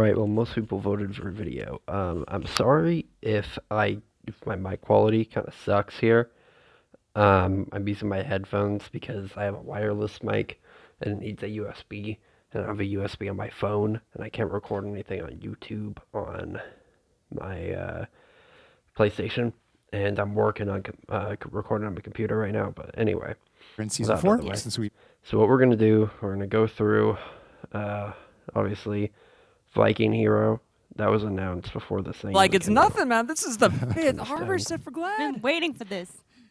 right. Well, most people voted for video. I'm sorry if my mic quality kind of sucks here. I'm using my headphones because I have a wireless mic and it needs a USB, and I have a USB on my phone, and I can't record anything on YouTube on my PlayStation. And I'm working on recording on my computer right now. But anyway, We're in with season that out of 4, the way. since we So what we're gonna do, we're gonna go through, obviously, Viking Hero. That was announced before this thing. Like even it's came out. nothing, man. This is the 5th Hands harbor down. set for I've Glad. been waiting for this.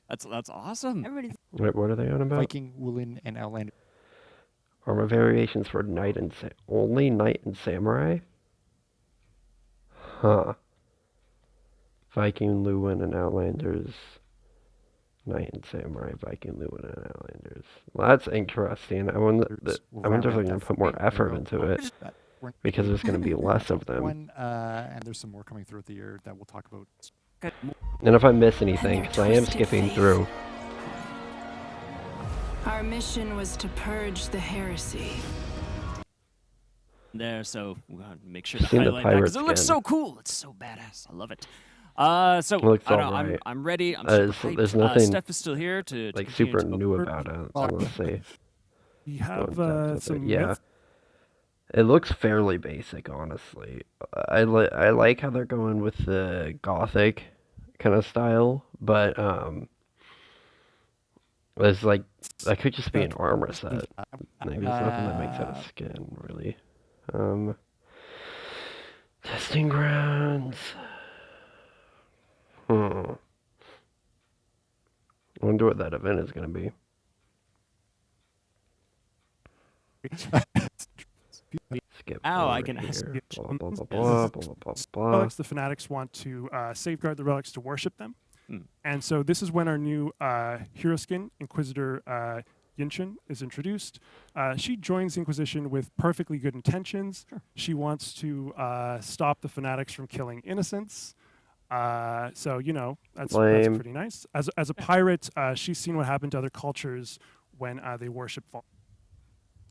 That's awesome. Everybody's Wait, what are they on about? Viking, Wu Lin, and Outlander. Armor variations for Knight and only Knight and Samurai? Huh. Viking, Lewin, and Outlanders. Knight and Samurai, Viking, Lewin, and Outlanders. Well, that's interesting. I wonder if they're going to put more effort into it, because there's going to be less of them. And there's some more coming throughout the year that we'll talk about. And if I miss anything, because I am skipping through. Our mission was to purge the heresy. There, so we gotta make sure to Seen the highlight that because pirate it looks skin. so cool. It's so badass. I love it. So Looks I don't know, alright. I'm ready. I'm There's super hyped. nothing, Steph is still here to like, continue super to go new forward. about it, I want to say. You Go have in depth with some it. Yeah. myths. It looks fairly basic, honestly. I like how they're going with the gothic kind of style, but it's like that could just be an armor set. Maybe there's nothing that makes it a skin, really. Testing grounds. I wonder what that event is going to be. Skip. Ow, I over can ask here. you. Blah blah blah blah blah blah blah. Relics, the fanatics want to safeguard the relics to worship them. And so this is when our new hero skin, Inquisitor Yinshin, is introduced. She joins the Inquisition with perfectly good intentions. She wants to stop the fanatics from killing innocents. So, you know, that's Lame. pretty nice. As a pirate, she's seen what happened to other cultures when they worship fall.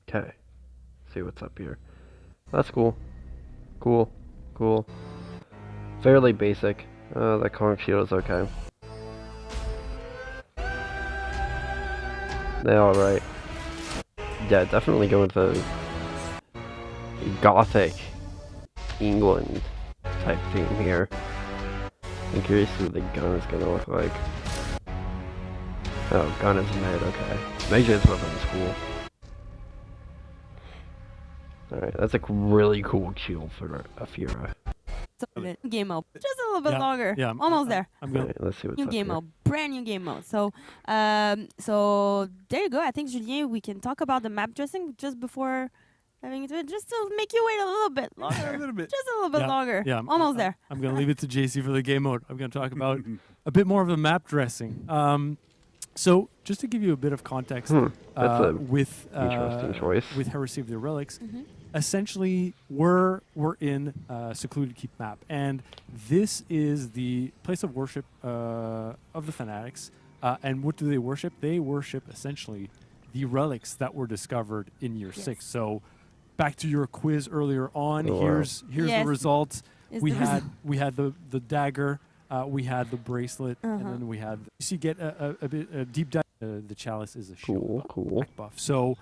Okay. See what's up here. That's cool. Cool. Fairly basic. That conch shield is okay. They're alright. Yeah, definitely go with the gothic England type theme here. I'm curious what the gun is gonna look like. Oh, gun is mid, okay. Major's weapon is cool. Alright, that's a really cool shield for a Fira. game mode. Just a little bit Yeah, longer. yeah, Almost there. I'm going Alright, let's see what's New up game here. mode. Brand new game mode. So so there you go. I think Julien, we can talk about the map dressing just before having it, just to make you wait a little bit longer. a little bit. Just a little bit longer. Yeah, Almost there. I'm going to leave it to JC for the game mode. I'm going to talk about a bit more of the map dressing. So just to give you a bit of context, That's a with interesting choice. with Heresy of the Relics, Mm-hmm. essentially we're in secluded keep map, and this is the place of worship of the fanatics. And what do they worship? They worship essentially the relics that were discovered in year 6. So back to your quiz earlier on. Oh, wow. Here's Yes. the results. Is We the had the dagger. We had the bracelet, and Uh-huh. then we had. You see, get a deep dive. The chalice is a shield Cool. buff. So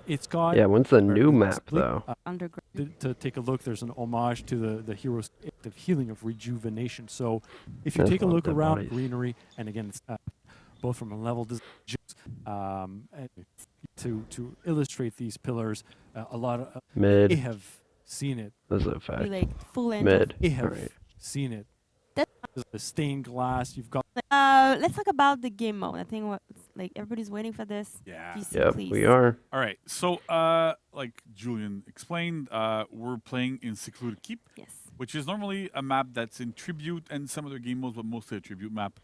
it's got. Yeah, when's the new the map split, though? Underground. to take a look, there's an homage to the hero's gift of healing, of rejuvenation. So if you There's take a a lot look of dead around bodies. greenery, and again, it's both from a level design, to illustrate these pillars, a lot of they Mid. have seen it. This is a Be fact. like full end. Mid. They have Alright. seen it. That- The stained glass. You've got. Let's talk about the game mode. I think like everybody's waiting for this. Yeah. GC, Yep, please. we are. All right. So, like Julian explained, we're playing in Secluded Keep, Yes. which is normally a map that's in Tribute and some other game modes, but mostly a Tribute map.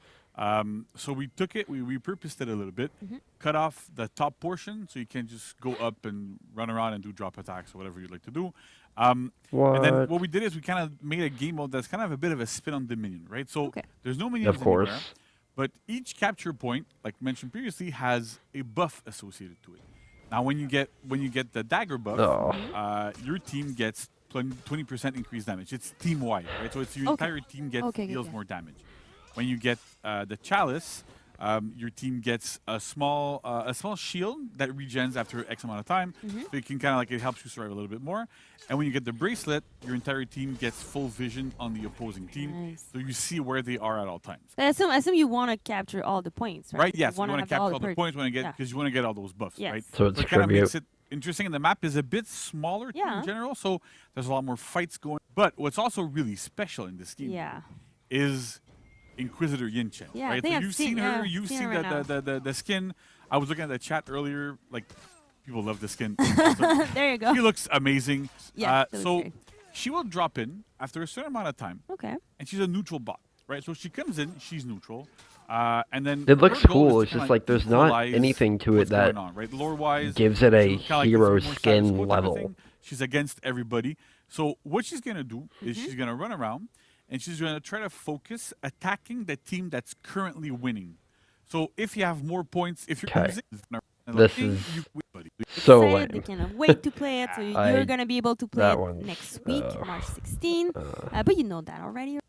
So we took it, we repurposed it a little bit, cut off the top portion so you can just go up and run around and do drop attacks or whatever you'd like to do. And then what we did is we kind of made a game mode that's kind of a bit of a spin on Dominion, right? So Okay. there's no minions Of course. anywhere, but each capture point, like mentioned previously, has a buff associated to it. Now, when you get the dagger buff, Oh. your team gets 20% increased damage. It's team wide, right? So it's your Okay. entire team Okay, deals okay. more damage. When you get the chalice, your team gets a small shield that regens after X amount of time, Mm-hmm. so you can kind of like it helps you survive a little bit more. And when you get the bracelet, your entire team gets full vision on the opposing team, Nice. so you see where they are at all times. I assume you want to capture all the points, right? Right? Yes. You wanna want to have capture all the perks. points Yeah. because you want to get all those buffs, Yes. right? So it's it kind of makes tribute. it interesting, and the map is a bit smaller too, Yeah. in general, so there's a lot more fights going. But what's also really special in this game Yeah. is Inquisitor Yin Chen. Yeah, I right? think So I've you've seen- seen yeah, her, I've you've seen seen her right the skin. I was looking at the chat earlier, like people love the skin. There you go. She looks amazing. Yeah, that was so great. she will drop in after a certain amount of time, Okay. and she's a neutral bot, right? So she comes in, she's neutral, and then It looks her goal is cool. to It's kinda, just like there's not equalize anything to it what's that going on, right? Lore-wise, gives it a she'll kinda like hero give you more status skin quo type of level. thing. She's against everybody. So what she's gonna do is Mm-hmm. she's gonna run around and she's gonna try to focus attacking the team that's currently winning. So if you have more points, if you're 'Kay. losing, This you is win, buddy. so Excited, they lame. cannot wait to play it. So I- you're gonna be able to play that it one's, next week, uh, March 16. But you know that already.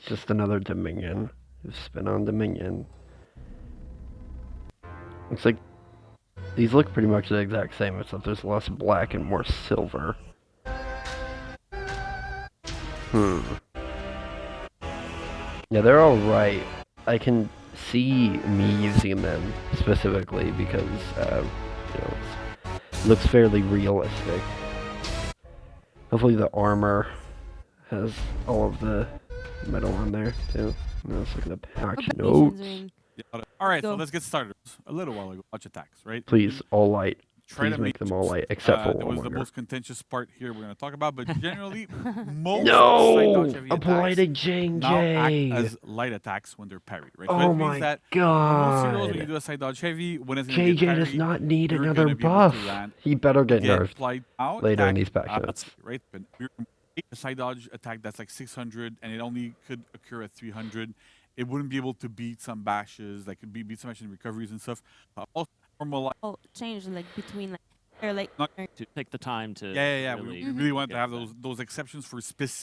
Just another Dominion. Spin on Dominion. Looks like these look pretty much the exact same, except there's less black and more silver. Yeah, they're all right. I can see me using them specifically because, it looks fairly realistic. Hopefully the armor has all of the metal on there too. No, let's look at the pack Nations notes. ring. All right, Go. so let's get started. A little while ago, watch attacks, right? Please, all light. Try Please to make them all light, except for that was the Warmonger. most contentious part here we're going to talk about, but generally, most side No! dodge heavy A attacks blighted Jane now act J. as light attacks when they're parried, right? So Oh that means my that in most heroes, when you god. do a side dodge heavy, when it's going to JJ get does parried, not need you're another gonna be able buff. to land, He better get get nerfed applied out, later in attack, these patches. that's right? But we're a side dodge attack that's like 600, and it only could occur at 300. It wouldn't be able to beat some bashes, like beat some bashes in recoveries and stuff. Also, normalize. Oh, change like between like or like Not- To take the time to Yeah. really We really wanted to get have that. those exceptions for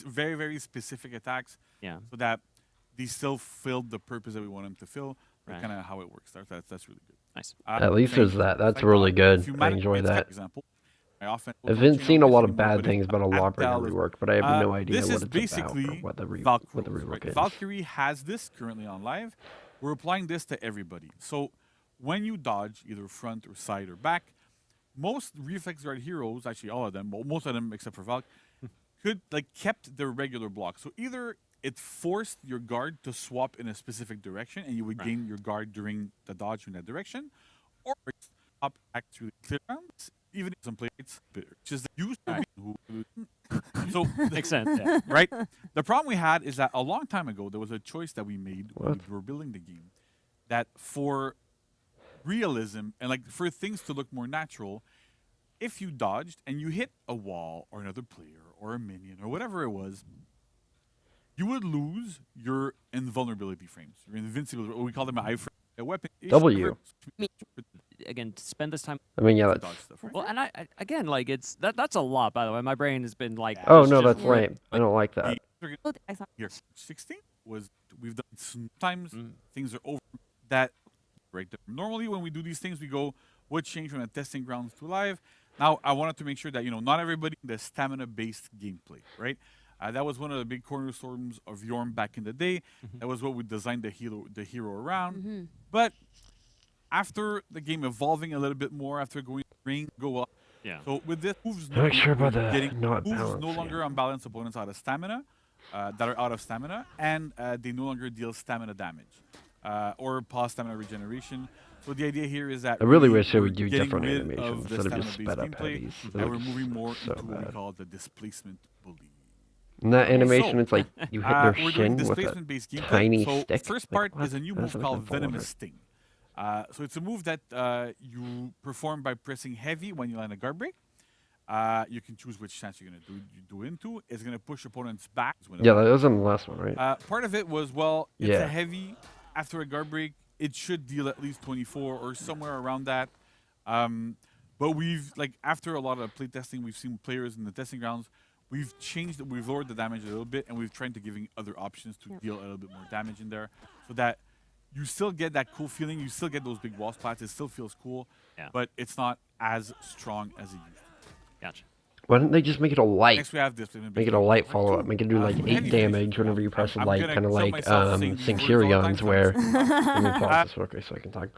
very, very specific attacks, Yeah. so that these still filled the purpose that we want them to fill. Right. Kind of how it works. That's really good. Nice. At least same there's that. That's side really dodge. good. If you I manage- enjoy it's got that. example. I often I haven't seen a lot of bad but things about a lawbreaker Abdel is- rework, but I have no idea this what is it's basically about or what the Valkyries, rework right? is. Valkyrie has this currently on live. We're applying this to everybody. So when you dodge, either front or side or back, most reflex guard heroes, actually all of them, but most of them except for Valk, could kept their regular block. So either it forced your guard to swap in a specific direction, and you would gain your guard during the dodge in that direction, or it stop back through the clear rounds, even if some players, which is the use who. So Makes sense. Yeah. right? The problem we had is that a long time ago there was a choice that we made when What? we were building the game, that for realism and for things to look more natural, if you dodged and you hit a wall or another player or a minion or whatever it was, you would lose your invulnerability frames, your invincibility. We call them a weapon. W. Again, to spend this time. I mean, yeah, to that's. dodge stuff, right? Well, and I again, like it's that's a lot. By the way, my brain has been like. Oh just- no, just that's like- lame. I don't like that. oh, I saw- Here, 16 was we've done sometimes Mm. things are over that right there. Normally when we do these things we go what changed from the testing grounds to live. Now I wanted to make sure that not everybody the stamina based gameplay, right? That was one of the big cornerstones of Yorm back in the day. That was what we designed the hero around. But after the game evolving a little bit more, after going ring go up. Yeah. So with this moves, Not sure about the getting not moves balance, no yeah. longer unbalance opponents out of stamina, that are out of stamina, and they no longer deal stamina damage or pause stamina regeneration. So the idea here is that I really we wish they were would do getting different rid animations of the instead of just stamina-based sped up gameplay, heavies. It and we're looks moving more so into what we bad. call the displacement bully. In that animation, So, it's like you hit their we're doing shin with a displacement-based gameplay. tiny so stick. first Like, part is what? a new That's move like called a full of Venomous it. Sting. So it's a move that you perform by pressing heavy when you land a guard break. You can choose which stance you're going to do into. It's going to push opponents back. Yeah, that was in the last one, right? Part of it was, well, it's Yeah. a heavy. After a guard break, it should deal at least 24 or somewhere around that. But we've, after a lot of play testing, we've seen players in the testing grounds we've lowered the damage a little bit, and we've tried to giving other options to Yep. deal a little bit more damage in there, so that you still get that cool feeling. You still get those big wall splats. It still feels cool, Yeah. but it's not as strong as it used to. Gotcha. Why don't they just make it a light? Next, we have displacement. Make it a light follow up. Make it do like 8 damage whenever you press a light, kind of like Centurions, where. Let me pause this real quick so I can talk.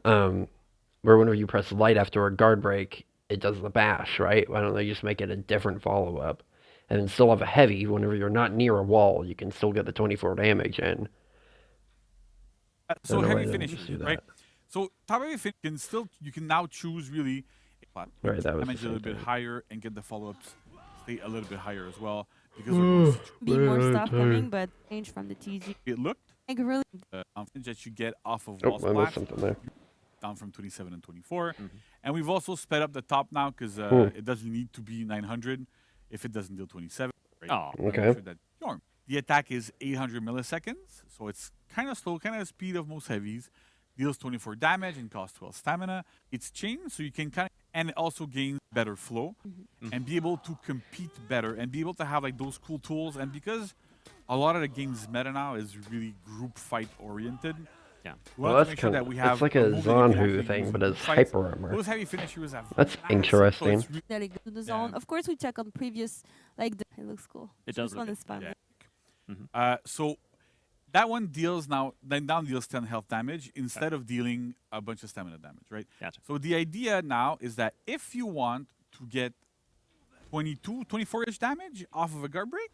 Where whenever you press light after a guard break, it does the bash, right? Why don't they just make it a different follow up, and then still have a heavy whenever you're not near a wall, you can still get the 24 damage in. So No, heavy I didn't finishing, just do right? that. So top heavy finish you can now choose really Right, that was the damage a same little bit thing. higher and get the follow-ups stay a little bit higher as well because we're Be more Man, stuff I'm coming, but change from the TG. it looked Like really, that you get off of Oh, wall I missed splats something there. down from 27 and 24, and we've also sped up the top now because it doesn't need to be 900 if it doesn't deal 27. Right? Oh, Wanna make Okay. sure that the attack is 800 milliseconds, so it's kind of slow, kind of the speed of most heavies. Deals 24 damage and costs 12 stamina. It's chained, so you can kind of, and it also gains better flow and be able to compete better and be able to have like those cool tools. And because a lot of the game's meta now is really group fight oriented, Yeah. we Well, wanted to that's make sure kind that of we have it's like a a move that you can actually Zanhu use thing, in but group it's fights. hyper armor. Those heavy finishers have That's massive, so interesting. it's really really good to the Yeah. zone. Of course, we check on previous, like it looks cool. It does This look one good. is fun. Yeah. So that one deals deals 10 health damage instead of dealing a bunch of stamina damage, right? Gotcha. So the idea now is that if you want to get 24-ish damage off of a guard break,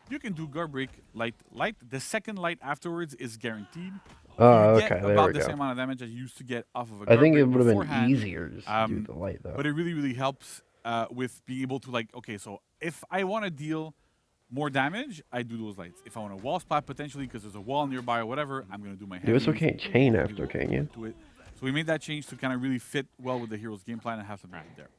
you can do guard break light. The second light afterwards is guaranteed. Oh, You get okay, there about we the same go. amount of damage as you used to get off of a I guard think it break would have been beforehand. easier just to do the light though. But it really, really helps with being able to like, okay, so if I want to deal more damage, I do those lights. If I want a wall spot potentially because there's a wall nearby or whatever, I'm gonna do my You also heavies, can't chain do after, can you? do it. So we made that change to kind of really fit well with the hero's game plan and have something right there.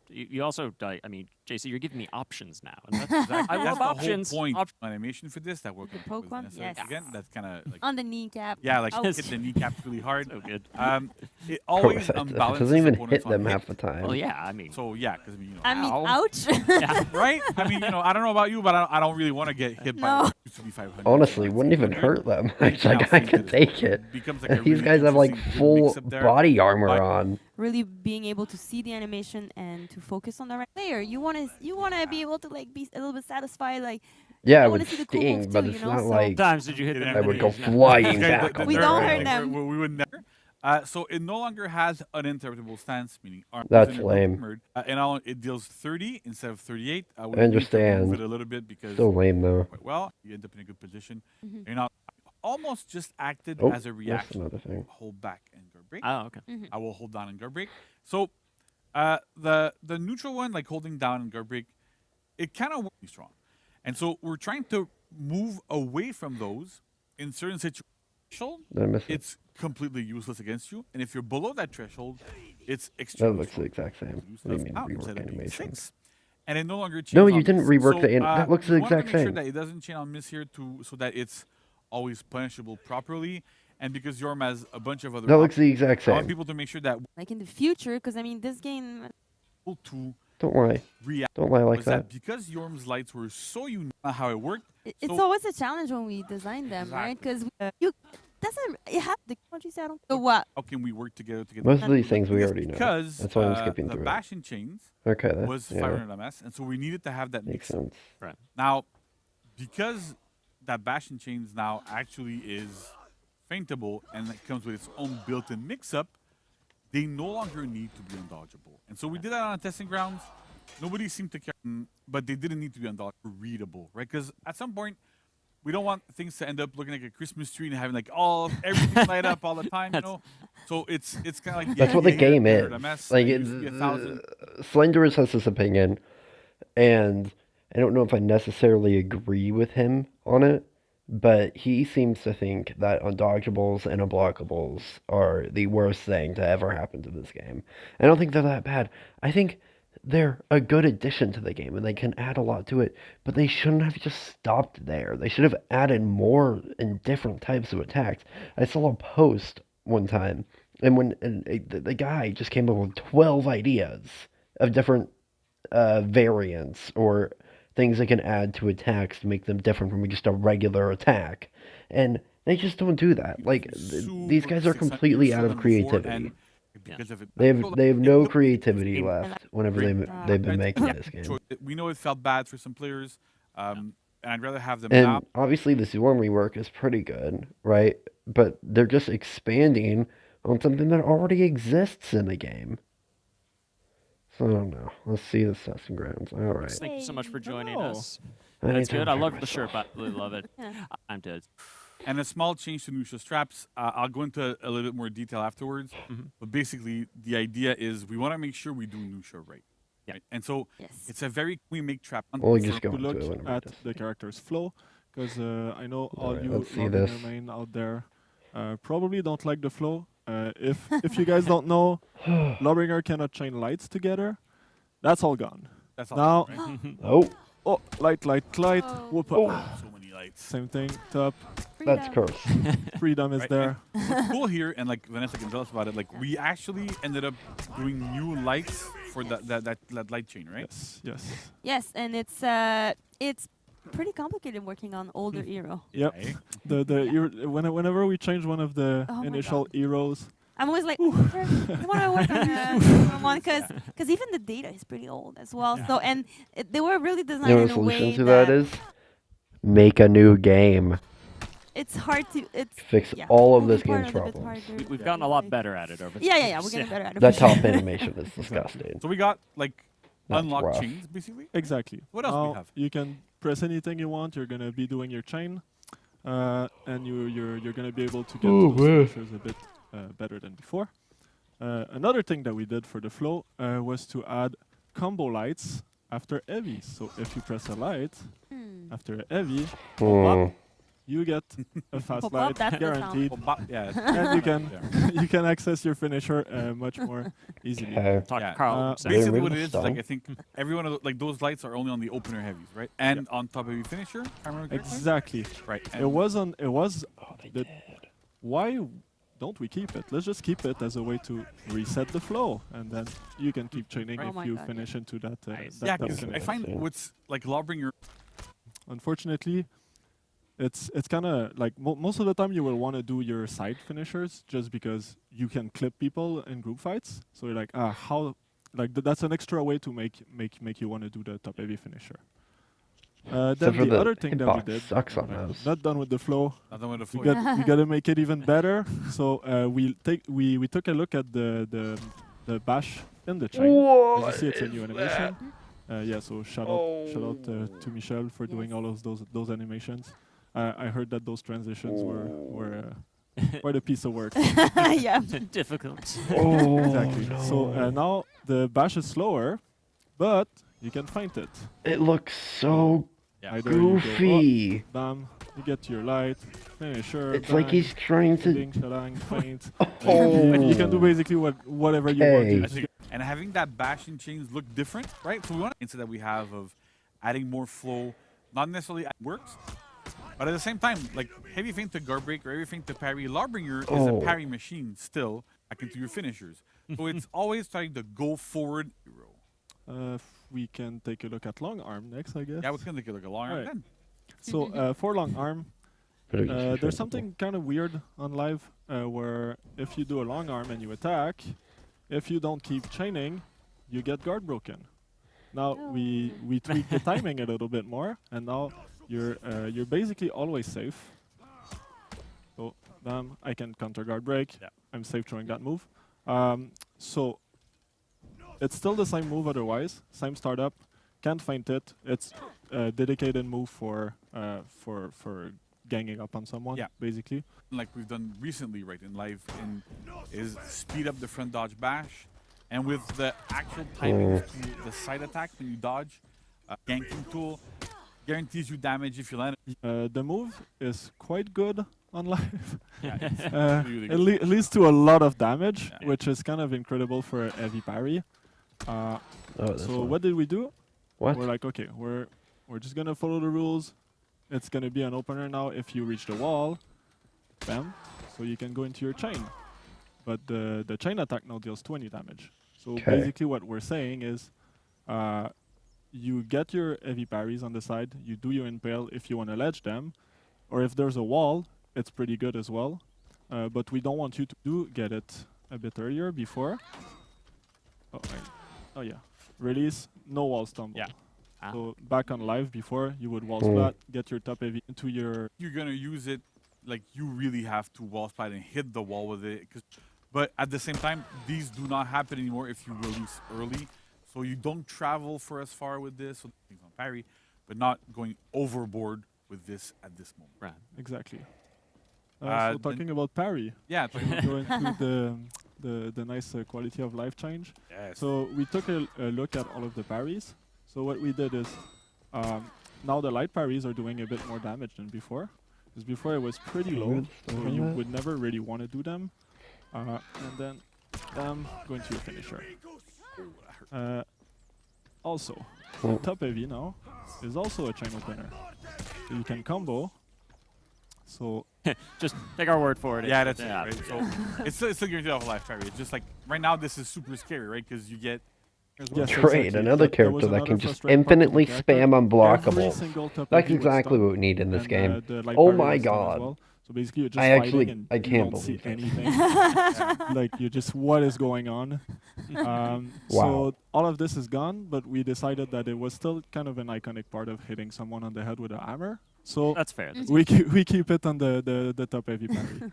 You also, I mean, JC, you're giving me options now. And that's exactly, I That's love the options. whole point animation for this that we're The poke one? Yes. again. That's kind of like On the kneecap. yeah, like Oh. hit the kneecaps really hard. So good. It always It unbalances doesn't even opponents hit on them hit. half the time. Well, yeah, I mean, So yeah, because you know. I mean, Ow. ouch. yeah. Right? I mean, I don't know about you, but I don't really want to get hit by No. what used to be 500. Honestly, so wouldn't even 800. hurt them. You It's can like now I see could that take it. becomes like a These really guys have like interesting good full mix-up there. body armor But- on. Really being able to see the animation and to focus on the right player. You want to be able to like be a little bit satisfied. Like Yeah, I it wanna would see the cool sting, move but too, it's you know, not so- like Times did you hit them? I I would go knees? No. flying These guys, back on We their don't ass. hurt them. We would never. So it no longer has uninterruptible stance, meaning arms That's and lame. armored. And now it deals 30 instead of 38. We I need to understand. move it a little bit because So lame though. quite well, you end up in a good position. Mhm. You're not almost just acted Oh, as a that's reaction. another thing. Hold back and guard break. Oh, okay. I will hold down and guard break. So the neutral one, like holding down and guard break, it kind of works strong. And so we're trying to move away from those in certain situations. Did I miss it? It's completely useless against you. And if you're below that threshold, it's That extremely looks the strong. exact same. Use What do you stuff mean out instead rework of being animation? 6, and it no longer chains No, on you didn't miss. rework So, the that looks the we wanna exact make sure same. that it doesn't chain on miss here so that it's always punishable properly. And because Yorm has a bunch of other That looks options, the exact I want same. people to make sure that like in the future, because I mean this game. we're able to Don't lie. react. Don't lie like was that. because Yorm's lights were so unique how it worked. It's So- always a challenge when we design them, right? Exactly. Because you doesn't it have the country saddle. So what? How can we work together to get Most the of these things we biggest already know. Because That's why I'm skipping the through it. bash and chains Okay, that was yeah, 500 MS, and so we needed to have that makes mix. sense. Now, because that bash and chains now actually is feintable and it comes with its own built-in mix-up, they no longer need to be undodgeable. And so we did that on testing grounds. Nobody seemed to care, but they didn't need to be undodgeable, readable, right? Because at some point, we don't want things to end up looking like a Christmas tree and having like everything light up all the time, you know. So it's kind of like That's yeah, what the you hit game is. 100 MS, Like, it used to be 1,000. Slenderous has this opinion, and I don't know if I necessarily agree with him on it, but he seems to think that undodgeables and unblockables are the worst thing to ever happen to this game. I don't think they're that bad. I think they're a good addition to the game, and they can add a lot to it, but they shouldn't have just stopped there. They should have added more and different types of attacks. I saw a post one time, and the guy just came up with 12 ideas of different variants or things they can add to attacks to make them different from just a regular attack. And they just don't do that. Like these guys are completely out of creativity. Because of it. They have So, they have it no looks- creativity game. left whenever Great. they've been Right. making Yeah. this game. We know it felt bad for some players, and I'd rather have them And now. obviously the Swarm rework is pretty good, right? But they're just expanding on something that already exists in the game. So I don't know. Let's see the testing grounds. All right. Thank you so much for joining Hello. us. I That's need to good. I prepare love the shirt. myself. I really love it. Yeah. I'm dead. And a small change to Nusha straps. I'll go into a little bit more detail afterwards. But basically, the idea is we want to make sure we do Nusha right. Yeah. Right? And so Yes. it's a very we make trap. Well, you just go To into look it whenever at it is. the character's flow, because I know all Alright, you let's see Lawbringer this. main out there probably don't like the flow. If you guys don't know, Lawbringer cannot chain lights together. That's all gone. That's all. Now, Right? Oh, oh, light, Oh. whoop. So many lights. Same thing, top, that's Freedom. cursed. freedom is Right, there. What's cool here, and like Vanessa can tell us about it, like we actually ended up doing new lights for that light chain, right? Yes. Yes, and it's pretty complicated working on older hero. Yep. Okay. Whenever we change one of the Oh my initial God. heroes, I'm always like, I want to work on one because even the data is pretty old as well. So and they were really You designed know in the a way solution to that that is? Make a new game. it's hard to Fix yeah, all of moving this part game's is a bit problems. harder. We've gotten a lot better at it over the Yeah, years. we're getting better at it. That for sure. top animation is disgusting. So we got like That's unlock rough. chains basically. exactly. What else do we Now, have? you can press anything you want. You're gonna be doing your chain, and you're gonna be able to get Oh, those man. finishers a bit better than before. Another thing that we did for the flow was to add combo lights after heavy. So if you press a light Hmm. after a heavy, Hmm. you get a fast Pop up, light that's the sound. guaranteed, Yeah. and you can Yeah. you can access your finisher much more easily. Okay. Talk Yeah. Carl. Uh, Sam. Get Basically, rid what of it the is, like stone. I think every one of like those lights are only on the opener heavies, right? And on top of your finisher. If I remember correctly? Exactly. Right. It was Oh, they the- did. why don't we keep it? Let's just keep it as a way to reset the flow, and then you can keep chaining Oh if my you God, finish into that. Nice. that Yeah, top because I finish. find Yeah. what's like Lawbringer. Unfortunately, it's kind of like most of the time you will want to do your side finishers just because you can clip people in group fights. So you're like, how, like that's an extra way to make you want to do the top heavy finisher. Then Except for the other thing that we hitbox did, sucks on like, those. not done with the flow. Not the one with the We flow. got we got to make it even better. So we took a look at the bash in the chain. Whoa, As you see, it's a what new is animation. Yeah, so shout out to Michel for doing Yes. all of those animations. I heard that those transitions were quite a piece of work. yeah. Difficult. Oh, Exactly. no. So now the bash is slower, but you can find it. It looks so Yeah. Either you go up, goofy. bam, you get to your light, finisher. It's like bang, he's trying to. shooting, shalang, feint. Oh. You can do basically whatever you want. Okay. I think, and having that bashing chains look different, right? So we want instead that we have of adding more flow, not necessarily works, but at the same time, like heavy feint to guard break or heavy feint to parry, Lawbringer is Oh. a parry machine still, back into your finishers. So it's always trying to go forward. We can take a look at long arm next, I guess. Yeah, it's gonna take a look along Alright. then. So for long arm, Better just be there's sensible. something kind of weird on live where if you do a long arm and you attack, if you don't keep chaining, you get guard broken. Now we tweak the timing a little bit more, and now you're basically always safe. So bam, I can counter guard break. Yeah. I'm safe throwing that move. So it's still the same move otherwise, same startup. Can't feint it. It's a dedicated move for ganging up on someone. Yeah. Basically. Like we've done recently, right, in live, is speed up the front dodge bash, and with the actual timings to the side attack when you dodge, ganking tool guarantees you damage if you land. The move is quite good on live. Yeah, it's really It good. leads to a lot of damage, Yeah. which is kind of incredible for a heavy parry. Oh, this So one. what did we do? What? We're like, okay, we're just gonna follow the rules. It's gonna be an opener now. If you reach the wall, bam, so you can go into your chain. But the chain attack now deals 20 damage. So Okay. basically, what we're saying is, you get your heavy parries on the side, you do your impale if you want to ledge them, or if there's a wall, it's pretty good as well. But we don't want you to get it a bit earlier before. Oh yeah, release, no wall stumble. Yeah. Ah. So back on live before, you would wall splat, get your top heavy into your... You're gonna use it, like you really have to wall splat and hit the wall with it. But at the same time, these do not happen anymore if you release early. So you don't travel for as far with this, so things on parry, but not going overboard with this at this moment. Right. Exactly. Uh, So talking about parry, Yeah. we'll go into the nice quality of life change. Yes. So we took a look at all of the parries. So what we did is, now the light parries are doing a bit more damage than before. Because before it was pretty low, so you would never really want to do them. And then going to your finisher. Also, top heavy now is also a chain opener. So you can combo. So Just take our word for it. Yeah, that's Yeah. it. Right? So it's still guaranteed off a life parry. It's just like right now, this is super scary, right? Because you get yes, Great, exactly. another There was character that another can just frustrating part of the infinitely character. spam Every unblockables. single top That's heavy would exactly stun, what we need in this and, game. the light Oh parry my would stun as god. well. So basically, you're just I fighting actually- and I you can't don't see believe it. anything. Like you just what is going on? Wow. So all of this is gone, but we decided that it was still kind of an iconic part of hitting someone on the head with a hammer. So That's fair. That's we keep it on the top heavy parry.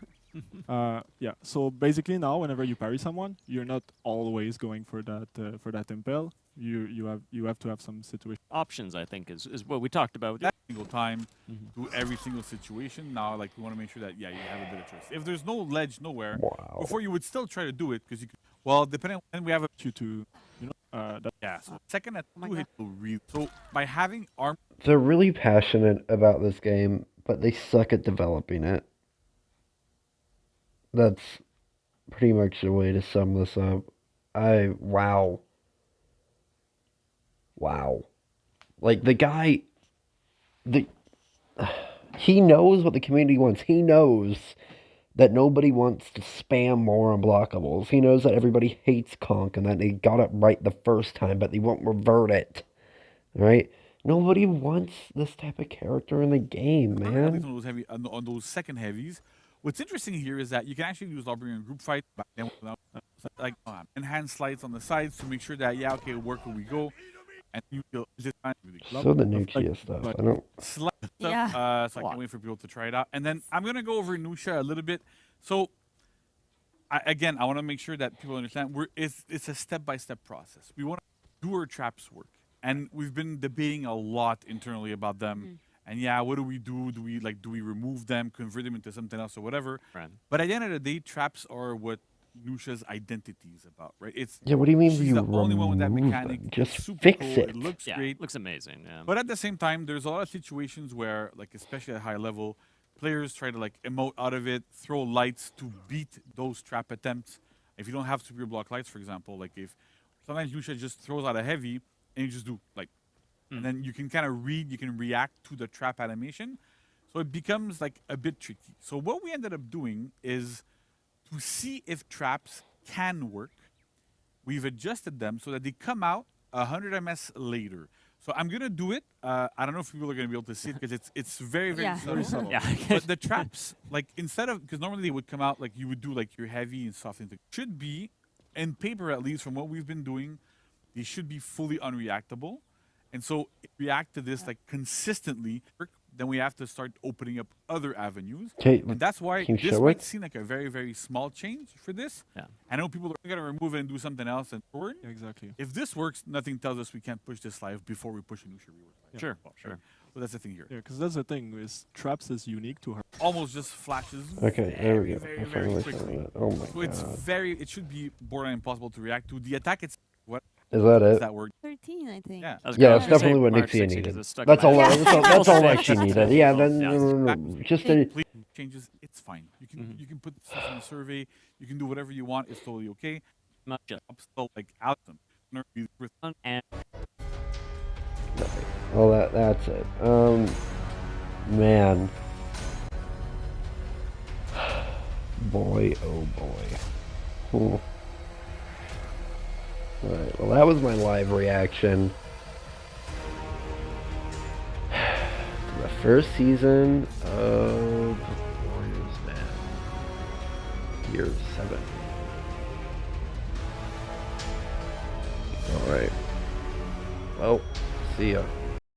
Yeah. So basically now, whenever you parry someone, you're not always going for that impale. You have to have some situation. options, I think, is what we talked about. that single time to every single situation. Now, like we want to make sure that you have a bit of choice. If there's no ledge nowhere, Wow. before you would still try to do it because you could. Well, depending on we have a You to that yeah. So second at Oh my 2 hit will really. So by having arm. They're really passionate about this game, but they suck at developing it. That's pretty much the way to sum this up. Wow. Wow. Like the guy, he knows what the community wants. He knows that nobody wants to spam more unblockables. He knows that everybody hates Conk and that they got it right the first time, but they won't revert it. Right? Nobody wants this type of character in the game, At least man. on those heavy, on those second heavies. What's interesting here is that you can actually use Lawbringer in group fight, but then like enhanced slides on the sides to make sure that okay, where can we go? And you feel this time really So the Nukia stuff. I don't. slight stuff. Yeah. So I can't wait for people to try it out. And then I'm gonna go over Nusha a little bit. So I want to make sure that people understand it's a step-by-step process. We want to do our traps work, and we've been debating a lot internally about them. And what do we do? Do we remove them, convert them into something else or whatever? Right. But at the end of the day, traps are what Nusha's identity is about, right? It's Yeah, what do you mean she's you the only one with that remove mechanic. them? It's Just super fix cool. it. It looks Yeah, great. looks amazing. Yeah. But at the same time, there's a lot of situations where, like especially at high level, players try to like emote out of it, throw lights to beat those trap attempts. If you don't have superior block lights, for example, like if sometimes Yusha just throws out a heavy and you just do like, and then you can kind of read, you can react to the trap animation. So it becomes like a bit tricky. So what we ended up doing is to see if traps can work. We've adjusted them so that they come out 100 ms later. So I'm gonna do it. I don't know if people are gonna be able to see it because it's very Yeah. subtle. Yeah. But the traps, like instead of because normally they would come out like you would do like your heavy and soft things. Should be, in paper at least, from what we've been doing, they should be fully unreactable. And so react to this like consistently. Then we have to start opening up other avenues. Okay, And that's why can you this show might it? seem like a very small change for this. Yeah. I know people are gonna remove it and do something else and forward. Yeah, exactly. If this works, nothing tells us we can't push this live before we push a Nusha rework. Sure, Well, sure. So that's the thing here. Yeah, because that's the thing is traps is unique to her. Almost just flashes. Okay, there we go. Very, I very finally quickly. found it. Oh my So it's god. it should be borderline impossible to react to. The attack it's what Is that does it? that work? 13, I think. Yeah. I was Yeah, gonna that's say definitely what Mark Nixie 16 needed. is stuck That's in all. my That's all, that's all that she Yes. needed. Yeah, then Yes. just a, Complete changes, it's fine. You can Mhm. you can put stuff in the survey, you can do whatever you want, it's totally okay. Not just Still like Alison. and well, that's it. Man. Boy, oh boy. Alright, well that was my live reaction. first season of Warriors Man. Year 7. Alright. Well, see ya.